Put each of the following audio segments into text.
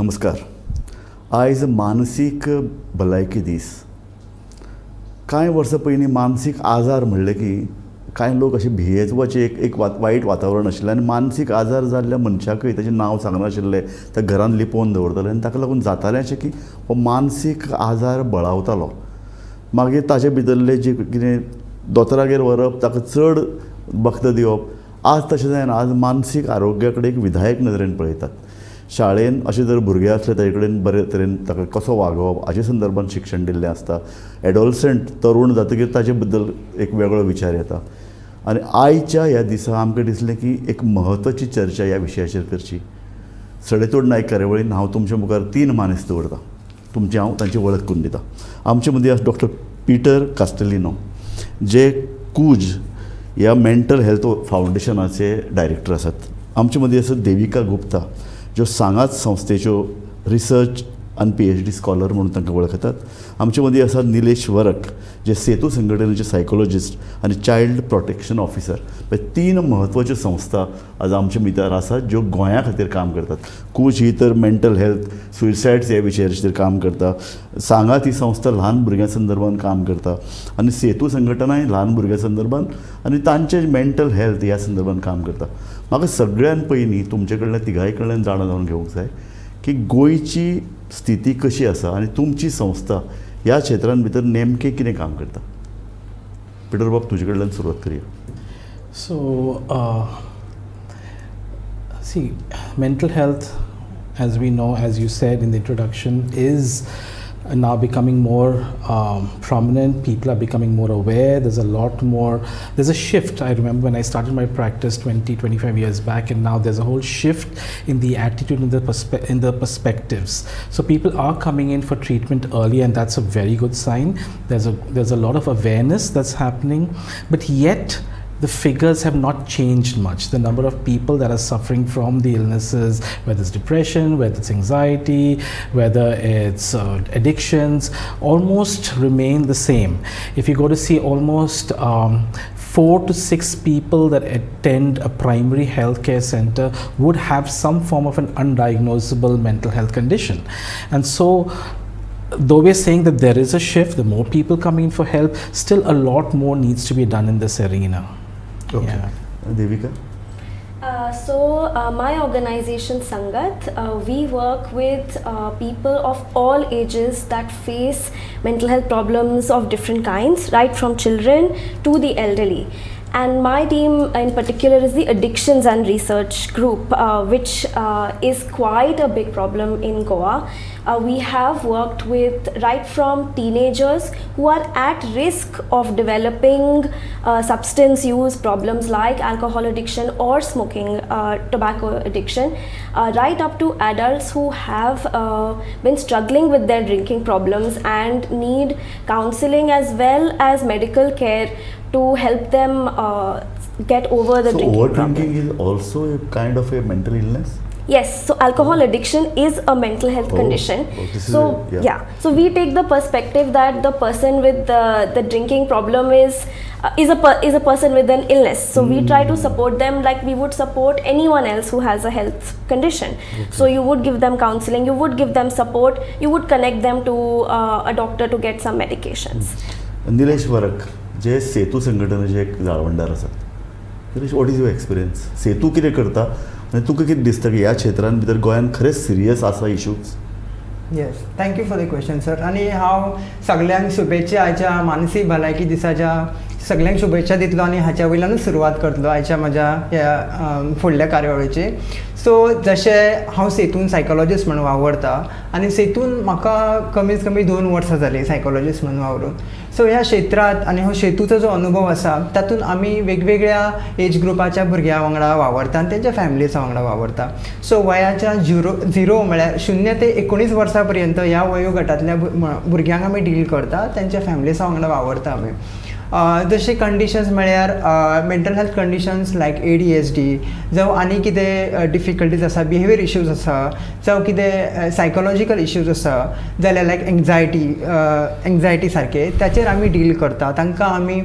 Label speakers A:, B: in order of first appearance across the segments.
A: नमस्कार. आयज मानसीक भलायकी दीस. कांय वर्सां पयलीं मानसीक आजार म्हणले की कांय लोक अशे भियेवपाचें एक वायट वातावरण आशिल्लें आनी मानसीक आजार जाल्ल्या मनशाकय ताचें नांव सांगनाशिल्लें, त्या घरान लिपोवन दवरताले आनी ताका लागून जातालें अशें की हो मानसीक आजार बळावतालो. मागीर ताचे भितरले जे कितें दोतोरागेर व्हरप, ताका चड वखदां दिवप. आज तशें जायना. आज मानसीक आरोग्या कडेन एक विधायक नदरेन पळयतात. शाळेन अशें जर भुरगे आसले ताचे कडेन बरे तरेन ताका कसो वागोवप हाचे संदर्भांत शिक्षण दिल्लें आसता. एडोलसंट तरूण जातकीर ताचे बद्दल एक वेगळो विचार येता. आनी आयच्या ह्या दिसा आमकां दिसलें की एक म्हत्वाची चर्चा ह्या विशयाचेर करची. सडेतोड नायक कार्यावळीन हांव तुमच्या मुखार 3 मानेस्त दवरतां. तुमची हांव तांची वळख करून दितां. आमचे मदीं आसा डॉक्टर पीटर कास्टेलिनो, जे कूज ह्या मेंटल हेल्थ फावंडेशनाचे डायरेक्टर आसात. आमचे मदीं आसा देविका गुप्ता, ज्यो सांगात संस्थेच्यो रिसर्च आनी PhD स्कॉलर म्हणून तांकां वळखतात. आमचे मदीं आसा निलेश वरक, जे सेतू संघटनेचे सायकोलॉजिस्ट आनी चायल्ड प्रोटेक्शन ऑफिसर. हे 3 म्हत्वाच्यो संस्था आज आमच्या भितर आसात, ज्यो गोंया खातीर काम करतात. कूच ही तर मेंटल हेल्थ सुसायड्स ह्या विशयाचेर काम करता. सांगात ही संस्था ल्हान भुरग्यां संदर्भान काम करता आनी सेतू संघटनाय ल्हान भुरग्यां संदर्भात आनी तांचे मेंटल हेल्थ ह्या संदर्भान काम करता. म्हाका सगळ्यान पयलीं तुमचे कडल्यान तिगाय कडल्यान जाणा जावन घेवंक जाय की गोंयची स्थिती कशी आसा आनी तुमची संस्था ह्या क्षेत्रान भितर नेमकें कितें काम करता. पिटर बाब, तुजे कडल्यान सुरवात करया.
B: So, see, mental health, as we know, as you said in the introduction, is now becoming more prominent. People are becoming more aware. There's a lot more, there's a shift. I remember when I started my practice 25 years back, and now there's a whole shift in the attitude and in the perspectives. So people are coming in for treatment early, and that's a very good sign. There's a lot of awareness that's happening, but yet the figures have not changed much. The number of people that are suffering from the illnesses, whether it's depression, whether it's anxiety, whether it's addictions, almost remain the same. If you go to see almost 4 to 6 people that attend a primary healthcare center would have some form of an undiagnosable mental health condition. And so, though we're saying that there is a shift, the more people coming in for help, still a lot more needs to be done in this arena.
A: Okay.
B: Yeah.
A: Devika?
C: My organization Sangat, we work with people of all ages that face mental health problems of different kinds, right from children to the elderly. And my team in particular is the addictions and research group, which is quite a big problem in Goa. We have worked with right from teenagers who are at risk of developing substance use problems like alcohol addiction or smoking, tobacco addiction, right up to adults who have been struggling with their drinking problems and need counseling as well as medical care to help them get over the drinking problem.
A: So overdrinking is also a kind of a mental illness?
C: Yes, so alcohol addiction is a mental health condition. So so we take the perspective that the person with the drinking problem is a person with an illness. So we try to support them like we would support anyone else who has a health condition. So you would give them counseling, you would give them support, you would connect them to a doctor to get some medications.
A: Nilesh वरक, जे सेतू संघटनेचे एक जाळवणदार आसात. Nilesh, what is your experience? Setu कितें करता आनी तुका कितें दिसता की ह्या क्षेत्रान भितर गोंयान खरेंच सिरियस आसा issues?
D: Yes, thank you for the question sir. आणि हांव सगळ्यांक शुभेच्छा आयच्या मानसीक भलायकी दिसाच्या सगळ्यांक शुभेच्छा दितलो आनी हाच्या वयल्यानूच सुरवात करतलो आयच्या म्हज्या ह्या फुडल्या कार्यावळीची. सो जशें हांव सेतून सायकोलॉजिस्ट म्हणून वावरता आनी सेतून म्हाका कमीत कमी 2 वर्सां जालीं सायकोलॉजिस्ट म्हणून वावरून. सो ह्या क्षेत्रांत आनी हो सेतूचो जो अनुभव आसा तातूंत आमी वेगवेगळ्या एज ग्रुपाच्या भुरग्यां वांगडा वावरता आनी तेंच्या फॅमिलीसा वांगडा वावरता. सो वयाच्या 0 म्हळ्यार 0 ते 19 वर्सां पर्यंत ह्या वयोगटांतल्या भुरग्यांक आमी डील करता, तेंच्या फॅमिलीसा वांगडा वावरता आमी. जशे कंडिशन्स म्हळ्यार मेंटल हेल्थ कंडिशन्स लायक ADHD जावं आनी कितें डिफिकल्टीज आसा, बिहेवियर इश्यूज आसा, जावं कितें सायकोलॉजिकल इश्यूज आसा जाल्यार लायक एंग्जायटी सारके त्याचेर आमी डील करता, तांकां आमी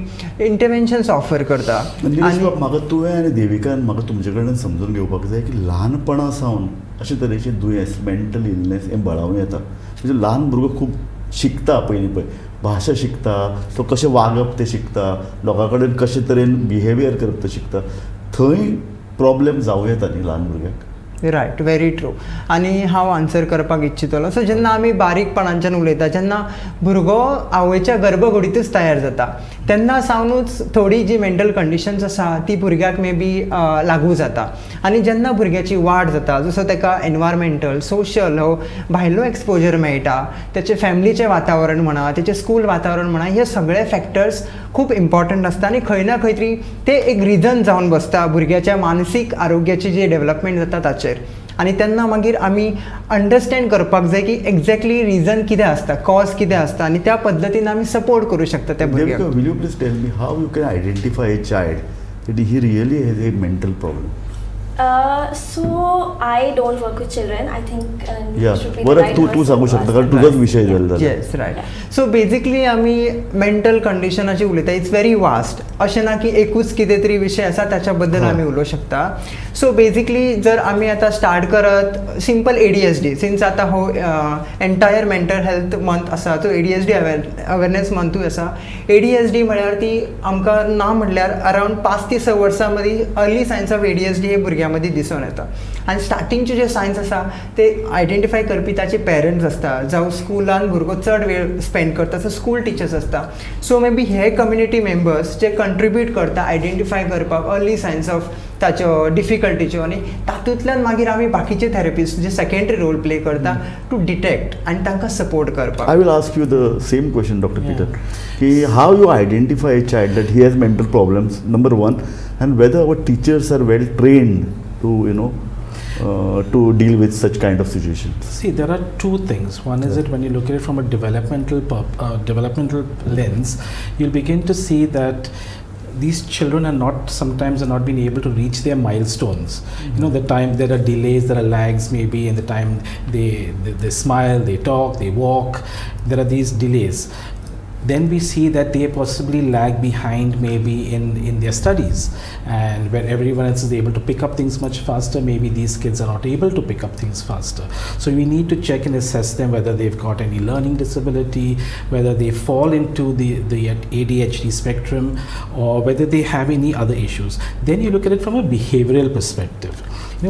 D: इंटरवेन्शन्स ऑफर करता.
A: आनी म्हाका तुवें आनी देविकान म्हाका तुमचे कडल्यान समजून घेवपाक जाय की ल्हानपणा सावन अशे तरेचे दुयेंस मेंटल इलनेस हें बळावूं येता. म्हणजे ल्हान भुरगो खूब शिकता पयलीं पळय, भाशा शिकता, तो कशें वागप तें शिकता, लोकां कडेन कशे तरेन बिहेवियर करप तें शिकता. थंय प्रॉब्लेम जावं येता न्ही ल्हान भुरग्याक.
D: Right, very true. आनी हांव आन्सर करपाक इच्छितलो. सो जेन्ना आमी बारीकपणाच्यान उलयता, जेन्ना भुरगो आवयच्या गर्भकुडींतूच तयार जाता तेन्ना सावनूच थोडी जी मेंटल कंडिशन्स आसा ती भुरग्याक मे बी लागू जाता. आनी जेन्ना भुरग्याची वाड जाता, जसो ताका एनवायरमेंटल, सोशल हो भायलो एक्सपोजर मेळटा, तेचें फॅमिलीचें वातावरण म्हणा, तेचें स्कूल वातावरण म्हणा, हे सगळे फॅक्टर्स खूब इम्पॉर्टंट आसता आनी खंय ना खंय तरी ते एक रिजन जावन बसता भुरग्याच्या मानसीक आरोग्याची जी डेव्हलपमेंट जाता ताचेर. आनी तेन्ना मागीर आमी अंडरस्टँड करपाक जाय की एक्झॅक्टली रिजन कितें आसता, कॉज कितें आसता, आनी त्या पद्दतीन आमी सपोर्ट करूं शकता त्या भुरग्याक.
A: Will you please tell me how you can identify a child that he really has a mental problem?
C: So I don't work with children. I think you should be the
A: बरं
C: right
A: तू
C: person
A: सांगू
C: to
A: शकता
C: ask
A: कारण
C: that.
A: तुझाच विषय जाल्लो.
D: Yes, right. So basically आमी mental कंडिशनाची उलयता, इट्स व्हेरी वास्ट. अशें ना की एकूच कितें तरी विशय आसा ताच्या बद्दल आमी उलोवंक शकता. सो बेजिकली जर आमी आतां स्टार्ट करत सिंपल ADHD, सिन्स आतां हो एंटायर मेंटल हेल्थ मंथ आसा, तो ADHD अवेरनेस मंथूय आसा. ADHD म्हळ्यार ती आमकां ना म्हटल्यार अरावंड 5 ते 6 वर्सां मदीं अर्ली सायन्स ऑफ ADHD हे भुरग्यां मदीं दिसून येता. आनी स्टार्टिंगचे जे सायन्स आसा ते आयडेंटिफाय करपी ताचे पेरंट्स आसता, जावं स्कुलान भुरगो चड वेळ स्पेंड करता, सो स्कूल टिचर्स आसता. सो मे बी हे कम्युनिटी मेंबर्स जे कंट्रिब्यूट करता आयडेंटिफाय करपाक अर्ली सायन्स ऑफ ताच्यो डिफिकल्टीच्यो, आनी तातूंतल्यान मागीर आमी बाकीचे थेरपिस्ट जे सेकंडरी रोल प्ले करता टू डिटेक्ट आनी तांकां सपोर्ट करपाक.
A: I will ask you the same question, Dr. Peter. How you identify a child that he has mental problems, number one, and whether our teachers are well trained to, to deal with such kind of situations.
B: See, there are two things. One is that when you look at it from a developmental lens, you'll begin to see that these children sometimes are not being able to reach their milestones. The time there are delays, there are lags maybe in the time they smile, they talk, they walk. There are these delays. Then we see that they possibly lag behind maybe in their studies, and where everyone else is able to pick up things much faster, maybe these kids are not able to pick up things faster. So we need to check and assess them whether they've got any learning disability, whether they fall into the ADHD spectrum, or whether they have any other issues. Then you look at it from a behavioral perspective.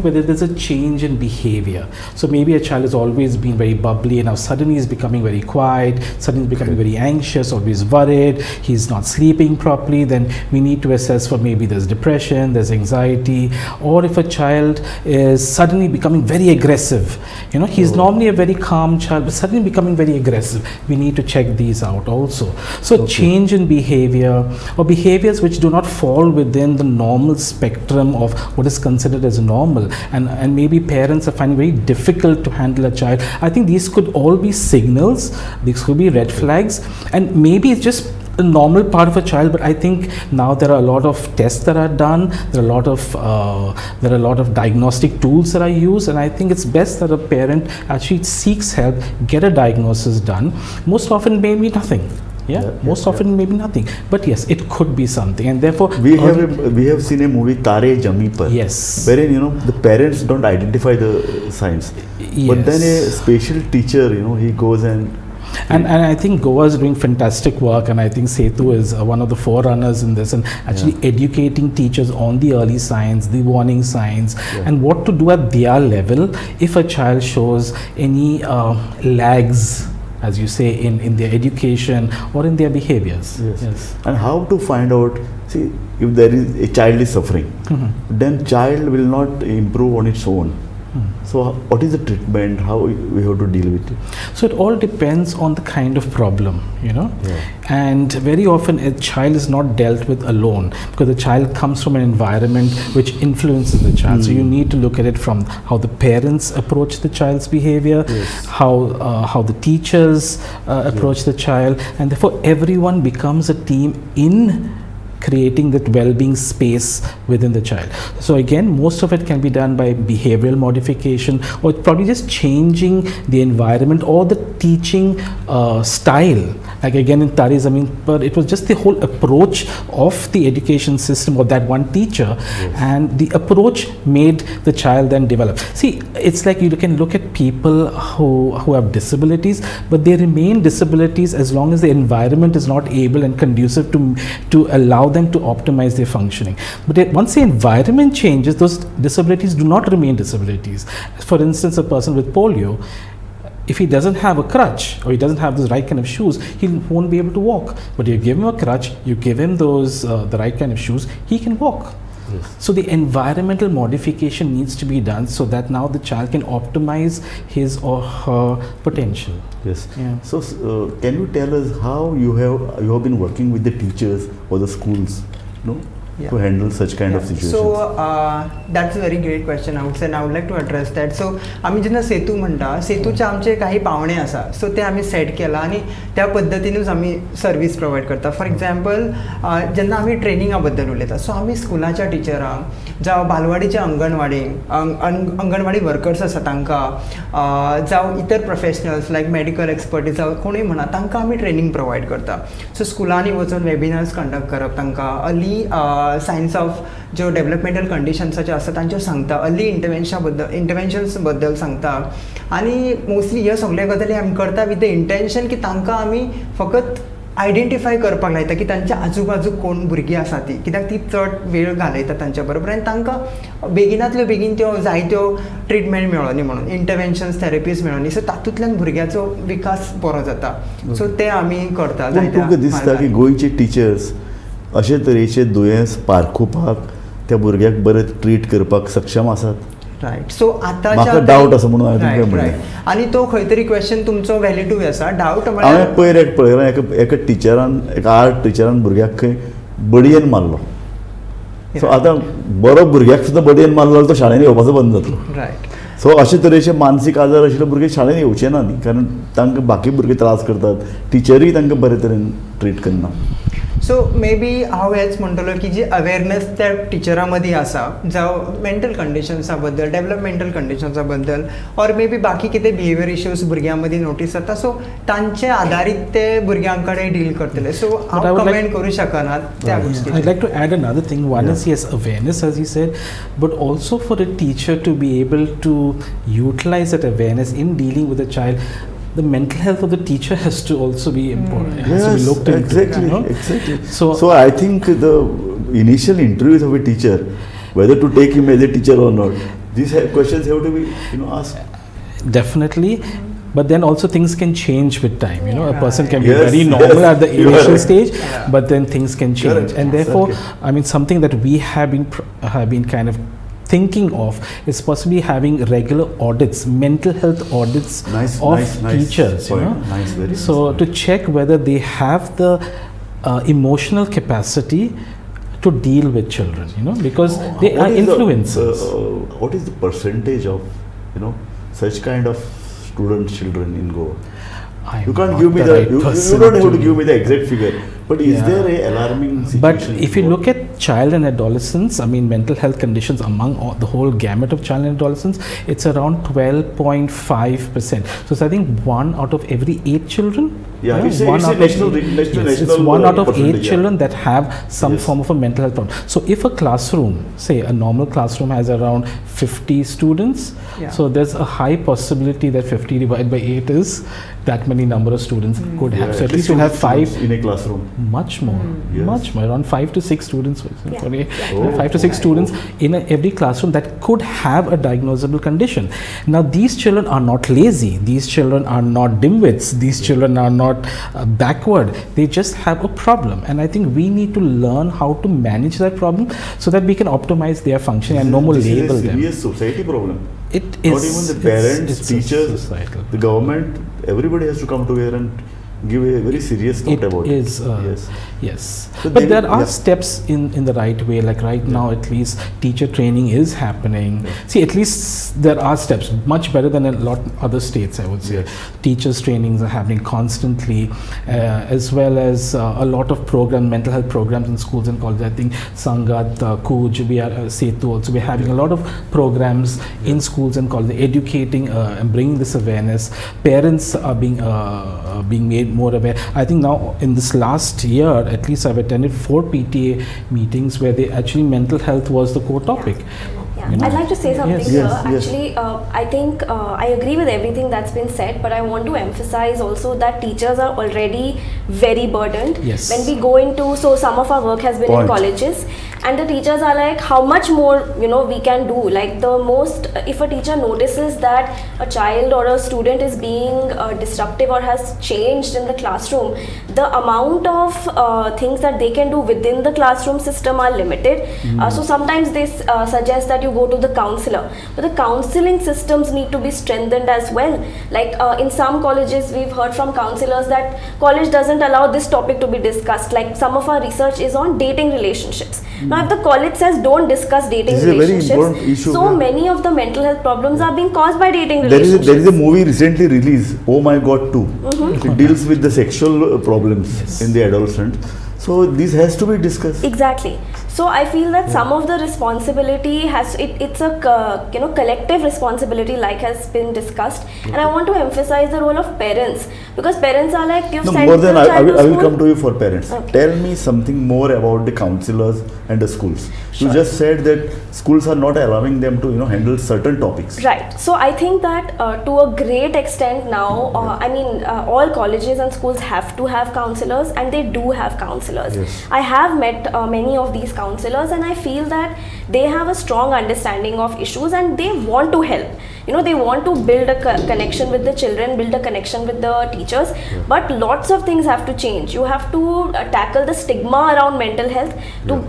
B: Whether there's a change in behavior. So maybe a child has always been very bubbly and now suddenly is becoming very quiet, suddenly is becoming very anxious, always worried, he's not sleeping properly. Then we need to assess for maybe there's depression, there's anxiety, or if a child is suddenly becoming very aggressive. He's normally a very calm child, but suddenly becoming very aggressive. We need to check these out also. So change in behavior, or behaviors which do not fall within the normal spectrum of what is considered as normal. And maybe parents are finding very difficult to handle a child. I think these could all be signals, these could be red flags, and maybe it's just a normal part of a child. But I think now there are a lot of tests that are done, there are a lot of diagnostic tools that are used, and I think it's best that a parent actually seeks help, get a diagnosis done. Most often maybe nothing. Most often maybe nothing, but yes, it could be something, and therefore
A: we have seen a movie Tare Jami Par,
B: yes,
A: wherein the parents don't identify the signs, but then a special teacher he goes and
B: I think Goa is doing fantastic work, and I think Setu is one of the forerunners in this, and actually educating teachers on the early signs, the warning signs, and what to do at their level if a child shows any lags, as you say, in their education or in their behaviors.
A: Yes. And how to find out, see, if there is a child is suffering, then child will not improve on its own. So what is the treatment? How we have to deal with it?
B: So it all depends on the kind of problem,
A: Yeah.
B: And very often a child is not dealt with alone because the child comes from an environment which influences the child. So you need to look at it from how the parents approach the child's behavior,
A: Yes.
B: how the teachers approach the child, and therefore everyone becomes a team in creating that well-being space within the child. So again, most of it can be done by behavioral modification, or probably just changing the environment or the teaching style. Like again in Tari's, but it was just the whole approach of the education system of that one teacher, and the approach made the child then develop. See, it's like you can look at people who have disabilities, but they remain disabilities as long as the environment is not able and conducive to allow them to optimize their functioning. But once the environment changes, those disabilities do not remain disabilities. For instance, a person with polio, if he doesn't have a crutch or he doesn't have the right kind of shoes, he won't be able to walk. But you give him a crutch, you give him those the right kind of shoes, he can walk.
A: Yes.
B: So the environmental modification needs to be done so that now the child can optimize his or her potential.
A: Yes.
B: Yeah.
A: So can you tell us how you have been working with the teachers or the schools, to handle such kind of situations?
D: So that's a very great question, I would say, and I would like to address that. So आम्ही जेन्ना सेतू म्हणटा, सेतूचे आमचे काही पावणे आसा, सो ते आम्ही set केला आणि त्या पद्दतीनूच आम्ही सर्वीस प्रोवायड करता. फॉर एक्झाम्पल जेन्ना आम्ही ट्रेनिंगा बद्दल उलयता, सो आम्ही स्कुलाच्या टिचरांक जावं बालवाडीच्या अंगणवाडी वर्कर्स आसा तांकां, जावं इतर प्रोफेशनल्स लायक मेडिकल एक्सपर्टीज जावं कोणूय म्हणा, तांकां आमी ट्रेनिंग प्रोवायड करता. सो स्कुलांनी वचून वेबिनार्स कंडक्ट करप तांकां, अर्ली सायन्स ऑफ ज्यो डेव्हलपमेंटल कंडिशन्साचे आसा तांचेर सांगता, अर्ली इंटरवेन्शन्स बद्दल सांगता, आनी मोस्टली हे सगळे गजाली आमी करता विथ द इंटेंशन की तांकां आमी फकत आयडेंटिफाय करपाक लायता की तांच्या आजूबाजूक कोण भुरगीं आसा ती, कित्याक ती चड वेळ घालयता तांच्या बरोबर, आनी तांकां बेगिनांतल्यो बेगीन त्यो जायत्यो ट्रिटमेंट मेळोनी म्हणून, इंटरवेन्शन्स थेरपीज मेळोनी, सो तातूंतल्यान भुरग्याचो विकास बरो जाता. सो ते आमी करता.
A: तुमकां दिसता की गोंयचे टिचर्स अशे तरेचे दुयेंस पारखुपाक त्या भुरग्याक बरें ट्रीट करपाक सक्षम आसात?
D: रायट. सो
A: म्हाका डावट आसा म्हणून हांवें तुमकां म्हणलें.
D: आनी तो खंय तरी क्वेश्चन तुमचो व्हॅलिडूय आसा. डावट म्हळ्यार
A: हांवें पयर एक पळयलां, एका टिचरान, एका आर्ट टिचरान भुरग्याक खंय बडयेन मारलो. सो आतां बरो भुरग्याक सुद्दां बडयेन मारलो जाल्यार तो शाळेंत येवपाचो बंद जातलो.
D: रायट.
A: सो अशे तरेचे मानसीक आजार आशिल्ले भुरगे शाळेंत येवचे ना न्ही, कारण तांकां बाकी भुरगे त्रास करतात, टिचरूय तांकां बरे तरेन ट्रीट करना.
D: सो मे बी हांव हेंच म्हणटलो की जी अवेरनेस त्या टिचरां मदीं आसा, जावं मेंटल कंडिशन्सा बद्दल, डेव्हलपमेंटल कंडिशन्सा बद्दल, ऑर मे बी बाकी कितें बिहेवियर इश्यूज भुरग्यां मदीं नोटीस जाता, सो तांचे आदारीत ते भुरग्यां कडेन डील करतले. सो हांव कमेंट करूं शकना त्या गोष्टी.
B: I'd like to add another thing. One is, yes, awareness, as you said, but also for a teacher to be able to utilize that awareness in dealing with a child. The mental health of the teacher has to also be important. It has to be looked into.
A: Exactly, exactly.
B: So
A: I think the initial interviews of a teacher, whether to take him as a teacher or not, these questions have to be asked.
B: Definitely. But then also things can change with time. A person can be
A: Yes,
B: very normal at the initial stage,
D: Yeah.
B: but then things can change.
A: Correct.
B: And therefore,
A: Okay.
B: something that we have been kind of thinking of is possibly having regular audits, mental health audits of teachers.
A: Point. Nice, very
B: So
A: nice.
B: to check whether they have the emotional capacity to deal with children, because they
A: What
B: are
A: is
B: influencers.
A: What is the percentage of such kind of children in Goa?
B: I'm
A: You can't
B: not
A: give me
B: the
A: the
B: right
A: you
B: person
A: don't have to
B: to-
A: give me the exact figure, but is
B: Yeah.
A: there a alarming situation?
B: But if you
A: in
B: look at child and adolescents, mental health conditions among the whole gamut of child and adolescents, it's around 12.5%. So it's, I think 1 out of every 8 children.
A: Yeah, it's a
B: one out of
A: national-
B: eight-
A: national-
B: yes, it's
A: national,
B: 1 out of 8
A: percentage, yeah.
B: children that have some
A: Yes.
B: form of a mental health problem. So if a classroom, say a normal classroom has around 50 students,
D: Yeah.
B: so there's a high possibility that 50 divided by 8 is that many number of students could have.
A: Yeah,
B: So at least you have 5.
A: in a classroom.
B: Much more,
A: Yes.
B: much more, around 5 to 6 students,
C: Yeah.
B: sorry,
A: Oh.
B: 5 to 6 students in every classroom that could have a diagnosable condition. Now, these children are not lazy, these children are not dimwits, these children are not backward, they just have a problem. And I think we need to learn how to manage that problem so that we can optimize their function and no more
A: This
B: label
A: is a
B: them.
A: serious society problem.
B: It
A: Not
B: is.
A: even the parents,
B: it's
A: teachers,
B: societal.
A: the government, everybody has to come together and give a very serious thought about it.
B: It is,
A: Yes.
B: yes.
A: So
B: But
A: they-
B: there are
A: yeah.
B: steps in the right way. Like right now, at least teacher training is happening. See, at least there are steps, much better than a lot other states, I would say.
A: Yes.
B: Teachers trainings are happening constantly, as well as a lot of mental health programs in schools and colleges. I think Sangat, Kuj, we are Setu also. We're having a lot of programs in schools and colleges, educating and bringing this awareness. Parents are being made more aware. I think now in this last year, at least I've attended 4 PTA meetings where actually mental health was the core topic.
C: Yeah.
B: You know?
C: I'd like to say something
B: Yes.
C: here.
A: Yes, yes.
C: Actually, I think I agree with everything that's been said, but I want to emphasize also that teachers are already very burdened.
B: Yes.
C: When we go into, so some of our work has been in
A: Point.
C: colleges, and the teachers are like, how much more, we can do? Like the most, if a teacher notices that a child or a student is being disruptive or has changed in the classroom, the amount of things that they can do within the classroom system are limited. So sometimes they suggest that you go to the counselor, but the counseling systems need to be strengthened as well. Like in some colleges, we've heard from counselors that college doesn't allow this topic to be discussed. Like some of our research is on dating relationships. Now, if the college says don't discuss dating
A: This is a very
C: relationships,
A: important issue,
C: so
A: yeah.
C: many of the mental health problems are being caused by dating
A: There
C: relationships.
A: is a movie recently released, Oh My God 2. It deals with the sexual problems
B: Yes.
A: in the adolescent. So this has to be discussed.
C: Exactly. So I feel that some of the responsibility it's a collective responsibility, like has been discussed, and I want to emphasize the role of parents, because parents are like, you've
A: No,
C: sent
A: more
C: the
A: than I
C: child
A: will,
C: to
A: I will
C: school.
A: come to you for parents.
C: Okay.
A: Tell me something more about the counselors and the schools.
C: Sure.
A: You just said that schools are not allowing them to handle certain topics.
C: Right. So I think that to a great extent now, all colleges and schools have to have counselors, and they do have counselors.
A: Yes.
C: I have met many of these counselors, and I feel that they have a strong understanding of issues and they want to help. They want to build a connection with the children, build a connection with the teachers, but lots of things have to change. You have to tackle the stigma around mental health.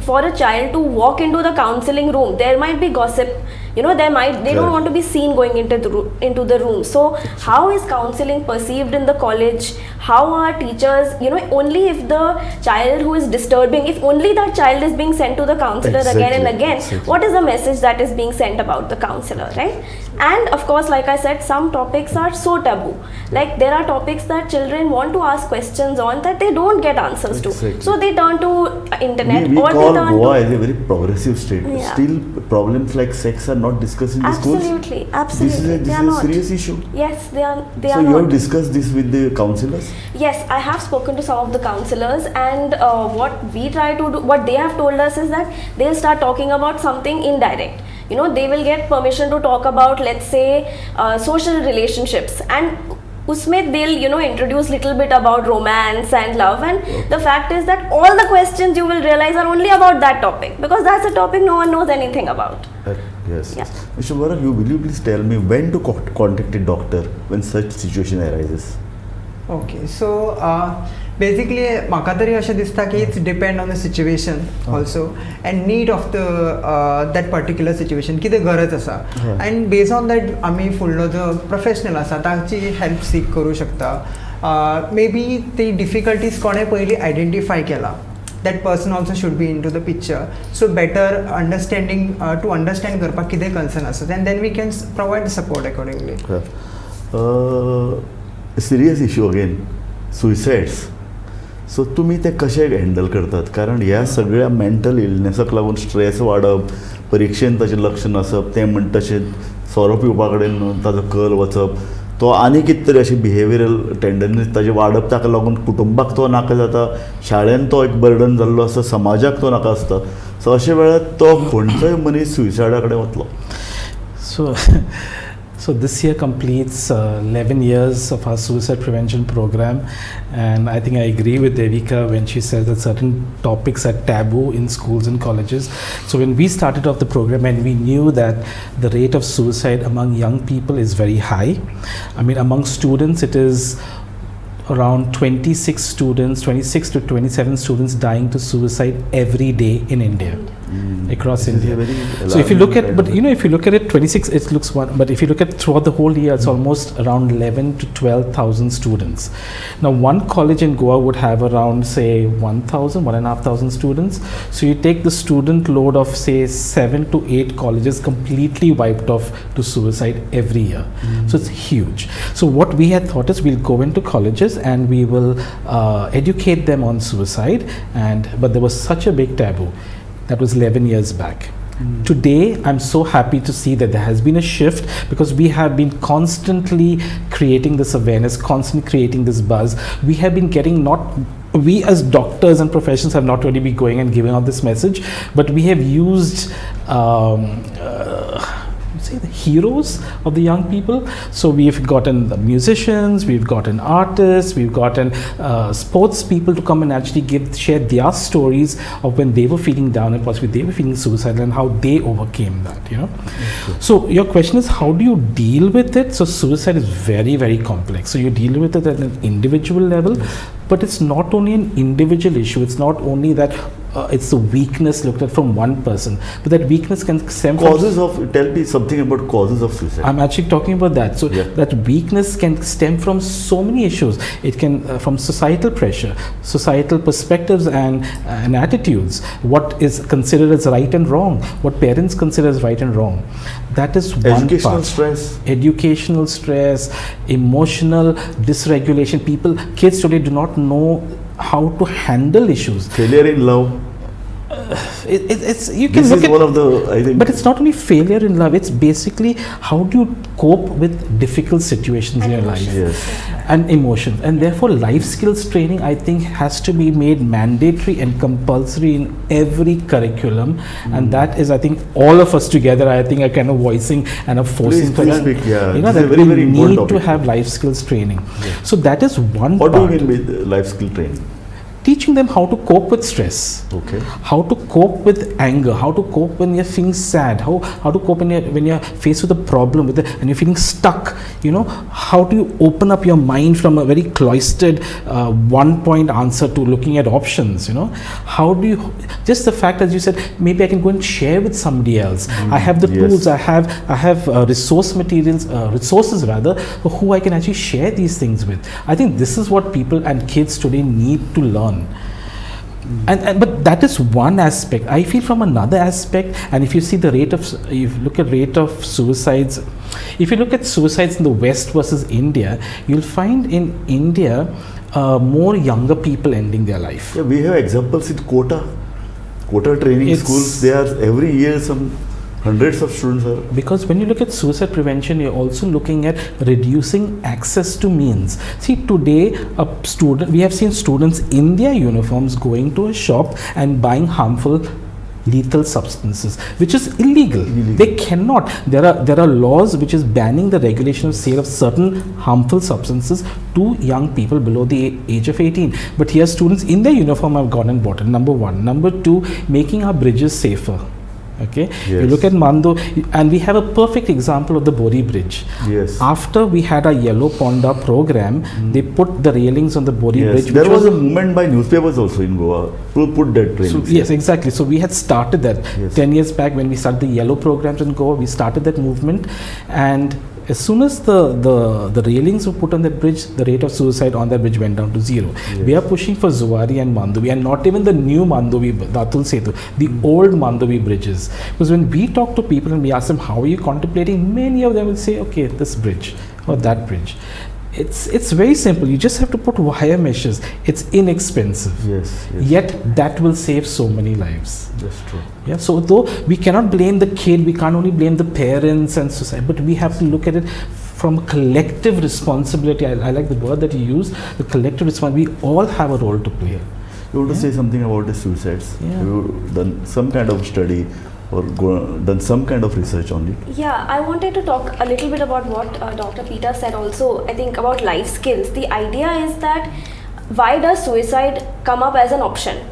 C: For a child to walk into the counseling room, there might be gossip. They don't want to be seen going into the room. So how is counseling perceived in the college? How are teachers, only if the child who is disturbing, if only that child is being sent to the counselor again and again,
A: Exactly.
C: what is the message that is being sent about the counselor, right? And of course, like I said, some topics are so taboo. Like there are topics that children want to ask questions on that they don't get answers
A: Exactly.
C: to. So they turn to internet,
A: We
C: or
A: call
C: they turn
A: Goa
C: to...
A: as a very progressive state.
C: Yeah.
A: Still, problems like sex are not discussed in the schools.
C: Absolutely,
A: This
C: absolutely.
A: is
C: They
A: a
C: are not.
A: serious issue.
C: Yes, they are
A: So you
C: not.
A: have discussed this with the counselors?
C: Yes, I have spoken to some of the counselors, and what we try to do, what they have told us is that they'll start talking about something indirect. They will get permission to talk about, let's say, social relationships, and usme they'll introduce little bit about romance and love, and the fact is that all the questions you will realize are only about that topic, because that's a topic no one knows anything about.
A: Yes.
C: Yeah.
A: Mr. Varak, will you please tell me when to contact a doctor when such situation arises?
D: Okay, so basically म्हाका तरी अशें दिसता की it's depend on the situation also and need of the that particular situation कितें गरज आसा and beige on that आमी फुडलो जो प्रोफेशनल आसा ताची हेल्प सीक करूं शकता मे बी ती डिफिकल्टीज कोणें पयलीं आयडेंटिफाय केला that person also should be into the picture, so better understanding to understand करपाक कितें concern आसा and then we can provide the support accordingly.
A: Serious issue again suicides. So तुमी ते कशे हँडल करतात? कारण ह्या सगळ्या मेंटल इलनेसाक लागून स्ट्रेस वाडप, परिक्षेन ताचें लक्ष नसप, तें म्हणटा तशें सोरो पिवपा कडेन ताजो कल वचप, तो आनी कितें तरी अशी बिहेवियरल टेंडन्सी ताजे वाडप, ताका लागून कुटुंबाक तो नाका जाता, शाळेन तो एक बर्डन जाल्लो आसता, समाजाक तो नाका आसता. सो अशे वेळार तो खंयचोय मनीस सुसायडा कडेन वतलो.
B: So this year completes 11 years of our suicide prevention program, and I think I agree with Devika when she says that certain topics are taboo in schools and colleges. So when we started off the program, and we knew that the rate of suicide among young people is very high. I mean, among students it is around 26 to 27 students dying to suicide every day in India. across
A: This is
B: India.
A: a very
B: So if you look at,
A: alarming
B: but
A: kind
B: you
A: of-
B: know, if you look at it, 26, it looks one. But if you look at throughout the whole year, it's almost around 11 to 12,000 students. Now, one college in Goa would have around, say, 1,000, 1,500 students. So you take the student load of, say, 7 to 8 colleges completely wiped off to suicide every year. So it's huge. So what we had thought is we'll go into colleges and we will educate them on suicide. But there was such a big taboo. That was 11 years back. Today, I'm so happy to see that there has been a shift because we have been constantly creating this awareness, constantly creating this buzz. We have been getting we as doctors and professionals have not only been going and giving out this message, but we have used say the heroes of the young people. So we've gotten the musicians, we've gotten artists, we've gotten sports people to come and actually share their stories of when they were feeling down and possibly they were feeling suicidal and how they overcame that, you know. So your question is, how do you deal with it? So suicide is very, very complex. So you deal with it at an individual level, but it's not only an individual issue. It's not only that it's the weakness looked at from one person, but that weakness can stem from
A: Tell me something about causes of suicide.
B: I'm actually talking about that. So
A: Yeah.
B: that weakness can stem from so many issues. It can from societal pressure, societal perspectives and attitudes. What is considered as right and wrong? What parents consider as right and wrong? That is one
A: Educational
B: part.
A: stress.
B: Educational stress, emotional dysregulation. Kids today do not know how to handle issues.
A: Failure in love.
B: It's you can
A: This
B: look
A: is
B: at,
A: one of the, I think.
B: but it's not only failure in love. It's basically how do you cope with difficult situations in your life
A: Yes.
B: and emotions. And therefore, life skills training, I think, has to be made mandatory and compulsory in every curriculum. And that is, I think, all of us together, I think, are kind of voicing and are forcing
A: Please speak. Yeah,
B: you know,
A: this is
B: that
A: a very,
B: we
A: very important
B: need to
A: topic.
B: have life skills training. So that is one
A: What do
B: part.
A: you mean with life skill training?
B: Teaching them how to cope with stress.
A: Okay.
B: How to cope with anger, how to cope when you're feeling sad, how to cope when you're faced with a problem and you're feeling stuck. You know, how do you open up your mind from a very cloistered one point answer to looking at options? You know, how do you, just the fact, as you said, maybe I can go and share with somebody else. I have the
A: Yes.
B: tools, I have resources rather, who I can actually share these things with. I think this is what people and kids today need to learn. But that is one aspect. I feel from another aspect, and if you see the rate of, if you look at rate of suicides, if you look at suicides in the West versus India, you'll find in India more younger people ending their life.
A: Yeah, we have examples in Kota training
B: It's-
A: schools. They are every year some hundreds of students are.
B: Because when you look at suicide prevention, you're also looking at reducing access to means. See, today, we have seen students in their uniforms going to a shop and buying harmful, lethal substances, which is illegal. They cannot. There are laws which is banning the regulation of sale of certain harmful substances to young people below the age of 18. But here, students in their uniform have gone and bought it. Number one. Number two, making our bridges safer. Okay, you
A: Yes.
B: look at Mando, and we have a perfect example of the Bori Bridge.
A: Yes.
B: After we had our Yellow Ponda program, they put the railings on the Bori
A: Yes.
B: Bridge.
A: There
B: which
A: was a movement by newspapers also in Goa to put that
B: so,
A: training.
B: yes, exactly. So we had started that
A: Yes.
B: 10 years back when we started the Yellow programs in Goa. We started that movement, and as soon as the railings were put on that bridge, the rate of suicide on that bridge went down to zero. We are pushing for Zuari and Mandovi, and not even the new Mandovi, Datul Setu, the old Mandovi bridges. Because when we talk to people and we ask them, how are you contemplating? Many of them will say, okay, this bridge or that bridge. It's very simple. You just have to put wire meshes. It's inexpensive.
A: Yes.
B: Yet that will save so many lives.
A: That's true.
B: Yeah, so though we cannot blame the kid, we can't only blame the parents and society, but we have to look at it from a collective responsibility. I like the word that you use, the collective responsibility. We all have a role to play.
A: You want to say something about the suicides?
B: Yeah.
A: Have you done some kind of study or done some kind of research on it?
C: Yeah, I wanted to talk a little bit about what Dr. Peter said also, I think about life skills. The idea is that why does suicide come up as an option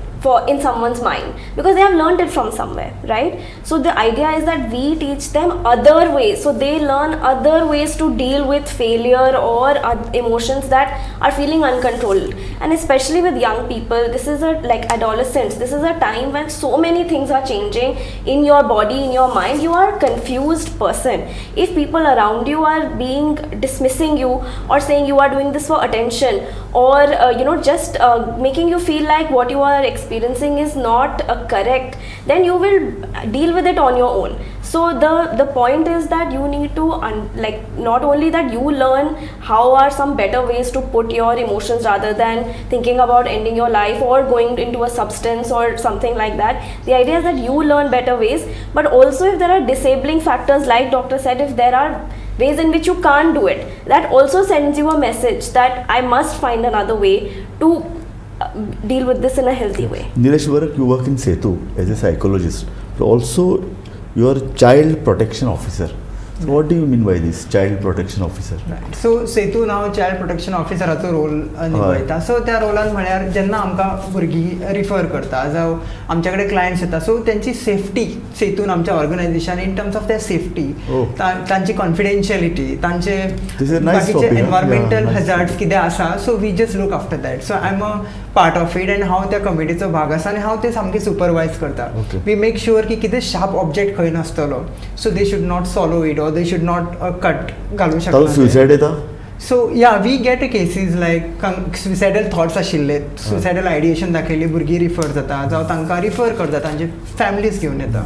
C: in someone's mind, because they have learned it from somewhere, right? So the idea is that we teach them other ways, so they learn other ways to deal with failure or emotions that are feeling uncontrolled. And especially with young people, this is like adolescents, this is a time when so many things are changing in your body, in your mind. You are a confused person. If people around you are dismissing you or saying you are doing this for attention, or just making you feel like what you are experiencing is not correct, then you will deal with it on your own. So the point is that you need to not only that you learn how are some better ways to put your emotions rather than thinking about ending your life or going into a substance or something like that. The idea is that you learn better ways, but also if there are disabling factors, like doctor said, if there are ways in which you can't do it, that also sends you a message that I must find another way to deal with this in a healthy way.
A: Nilesh Varak, you work in Setu as a psychologist, but also you are a child protection officer. So what do you mean by this, child protection officer?
D: Right. So सेतू नाव child protection ऑफिसराचो role निभयता. So त्या रोलान म्हळ्यार जेन्ना आमकां भुरगीं रिफर करता जावं आमच्या कडेन क्लायंट्स येता, सो त्यांची सेफ्टी सेतून आमच्या organization in terms of their safety, तांची कॉन्फिडेन्शियलिटी, तांचे बाकीचे एनवायरमेंटल हजार्ड्स कितें आसा, so we just look after that. So I am a part of it and हांव त्या कमिटीचो भाग आसा आनी हांव ते सामकें सुपरवायज करता. वी मेक शुअर की कितें शार्प ऑब्जेक्ट खंय नासतलो, so they should not swallow it, they should not cut घालू शकता.
A: सुसायड येता?
D: So yeah, we get cases like suicidal thoughts आशिल्ले, suicidal ideation दाखयली, भुरगीं रिफर जाता जावं तांकां रिफर करता, तांचे फॅमिलीज घेवन येता.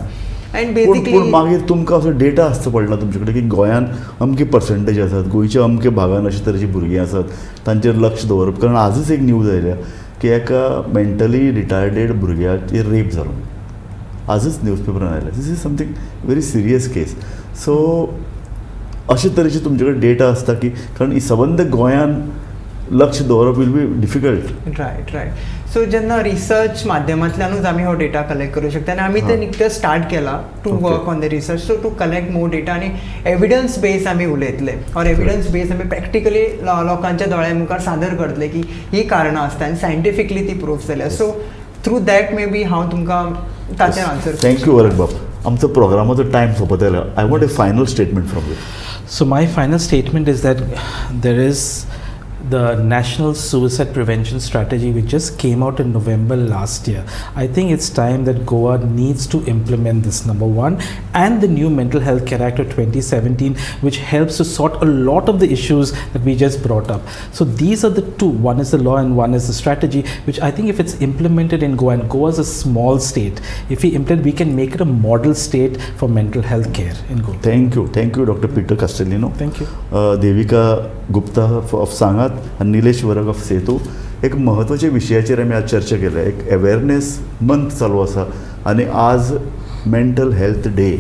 D: एंड बेसिकली
A: मागीर तुमकां असो डेटा आसचो पडला तुमचे कडेन की गोंयान अमके पर्संटेज आसात, गोंयच्या अमके भागान अशे तरेची भुरगीं आसात, तांचेर लक्ष दवरप. कारण आजूच एक न्यूज आयल्या की एका मेंटली रिटायर्डेड भुरग्याचेर रेप जालो, आजूच न्यूज पेपरान आयल्या. This is something very serious case. So अशे तरेचे तुमचे कडेन डेटा आसता की, कारण सबंद गोंयान लक्ष दवरप विल बी डिफिकल्ट.
D: रायट. सो जेन्ना रिसर्च माध्यमांतल्यानूच आमी हो डेटा कलेक्ट करूं शकता आनी आमी ते निकतें स्टार्ट केला to work on the research, so to collect more data आनी एविडन्स बेस आमी उलयतले, और एविडन्स बेस आमी प्रॅक्टिकली लोकांच्या दोळ्या मुखार सादर करतले की ही कारणां आसता आनी सायंटिफिकली ती प्रूफ जाल्या. So through that may be हांव तुमकां ताचेर आन्सर.
A: थँक्यू वरक बाब. आमचो प्रोग्रामाचो टायम सोंपत आयला. I want A final statement from you.
B: So my final statement is that there is the National Suicide Prevention Strategy which just came out in November last year. I think it's time that Goa needs to implement this, number one, and the new Mental Health Care Act of 2017, which helps to sort a lot of the issues that we just brought up. So these are the two. One is the law and one is the strategy, which I think if it's implemented in Goa, and Goa is a small state, if we implement, we can make it a model state for mental health care in Goa.
A: Thank you, Dr. Peter Castellino.
B: Thank you.
A: Devika Gupta of सांगात आणि निलेश वरक of Setu. एक महत्वाच्या विशयाचेर आमी आज चर्चा केल्या. एक अवेरनेस मंथ चालू आसा आनी आज मेंटल हेल्थ डे.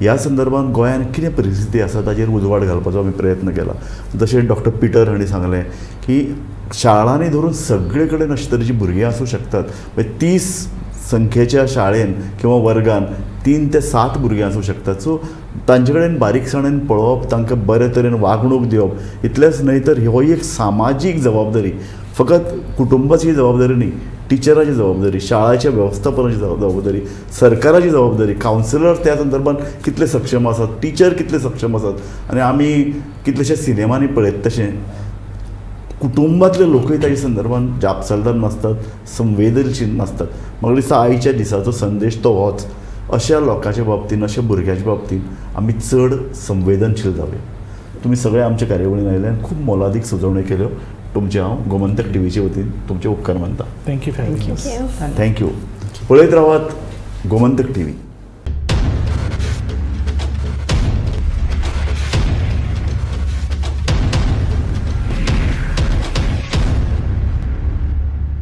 A: ह्या संदर्भात गोंयान कितें परिस्थिती आसा ताचेर उजवाड घालपाचो आमी प्रयत्न केला. जशें डॉक्टर पिटर हांणी सांगलें की शाळांनी धरून सगळे कडेन अशे तरेची भुरगीं आसूं शकतात. 30 संख्येच्या शाळेन किंवा वर्गान 3 ते 7 भुरगीं आसूं शकतात. सो तांचे कडेन बारीकसाणेन पळोवप, तांकां बरे तरेन वागणूक दिवप, इतलेंच न्हय तर हो एक सामाजीक जबाबदारी, फकत कुटुंबाची जबाबदारी न्ही, टिचराची जबाबदारी, शाळेच्या वेवस्थापनाची जबाबदारी, सरकाराची जबाबदारी, कावन्सिलर त्या संदर्भात कितले सक्षम आसात, टीचर कितले सक्षम आसात. आनी आमी कितलेशे सिनेमांनी पळयत तशें कुटुंबातले लोकूय ताच्या संदर्भात जापसालदार नासतात, संवेदनशील नासतात. म्हाका दिसता आयच्या दिसाचो संदेश तो होच. अशा लोकांच्या बाबतीन, अशा भुरग्याच्या बाबतीन आमी चड संवेदनशील जावया. तुमी सगळे आमच्या कार्यावळीन आयले आनी खूब मोलादीक सुचोवण्यो केल्यो. तुमचे हांव गोमंतक टीव्हीचे वतीन तुमचे उपकार मानता.
B: Thank you for having us.
A: Thank you. पळयत रावात गोमंतक टीव्ही.